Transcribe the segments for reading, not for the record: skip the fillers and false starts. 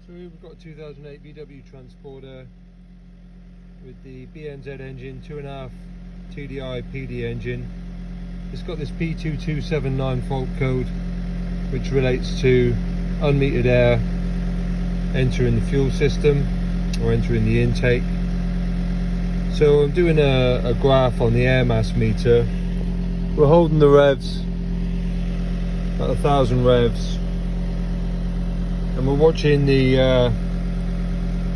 So we've got a 2008 VW transporter with the BNZ engine, 2.5 TDI PD engine. It's got this p2279 fault code, which relates to unmetered air entering the fuel system or entering the intake. So I'm doing a graph on the air mass meter. We're holding the revs at 1,000 revs, and we're watching the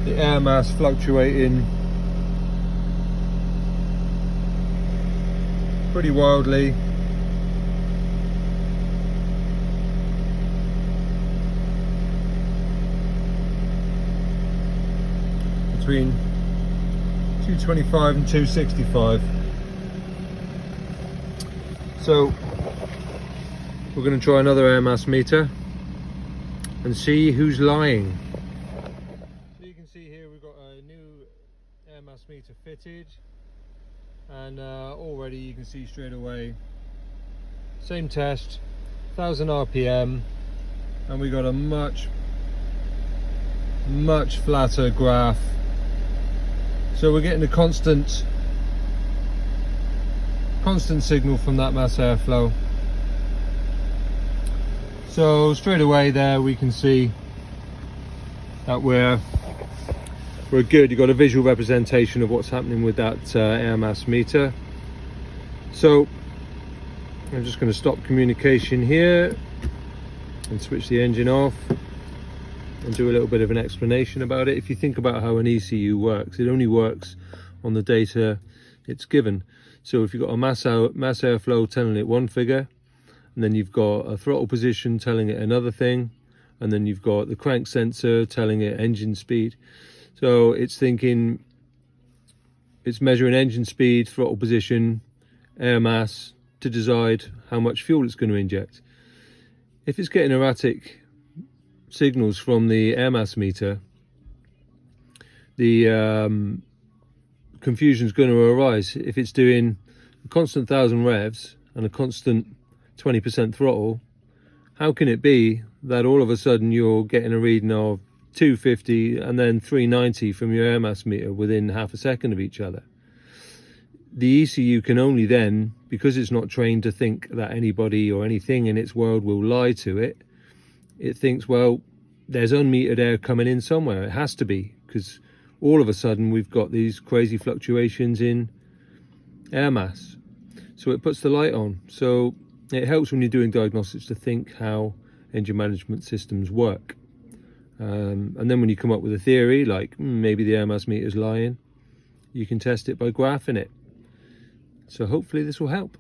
air mass fluctuating pretty wildly. Between 225 and 265. So we're going to try another air mass meter and see who's lying. So you can see here we've got a new air mass meter fitted, and already you can see straight away, same test, 1000 RPM, and we got a much flatter graph. So we're getting a constant signal from that mass airflow. So straight away there we can see that we're good. You've got a visual representation of what's happening with that air mass meter. So I'm just going to stop communication here and switch the engine off and do a little bit of an explanation about it. If you think about how an ECU works, it only works on the data it's given. So if you've got a mass airflow telling it one figure, and then you've got a throttle position telling it another thing, and then you've got the crank sensor telling it engine speed. So it's thinking, it's measuring engine speed, throttle position, air mass to decide how much fuel it's going to inject. If it's getting erratic signals from the air mass meter, the confusion is going to arise. If it's doing a constant 1000 revs and a constant 20% throttle, how can it be that all of a sudden you're getting a reading of 250 and then 390 from your air mass meter within half a second of each other? The ECU can only then, because it's not trained to think that anybody or anything in its world will lie to it, it thinks, well, there's unmetered air coming in somewhere. It has to be, because all of a sudden we've got these crazy fluctuations in air mass. So it puts the light on. So it helps when you're doing diagnostics to think how engine management systems work. And then when you come up with a theory, like maybe the air mass meter is lying, you can test it by graphing it. So hopefully this will help.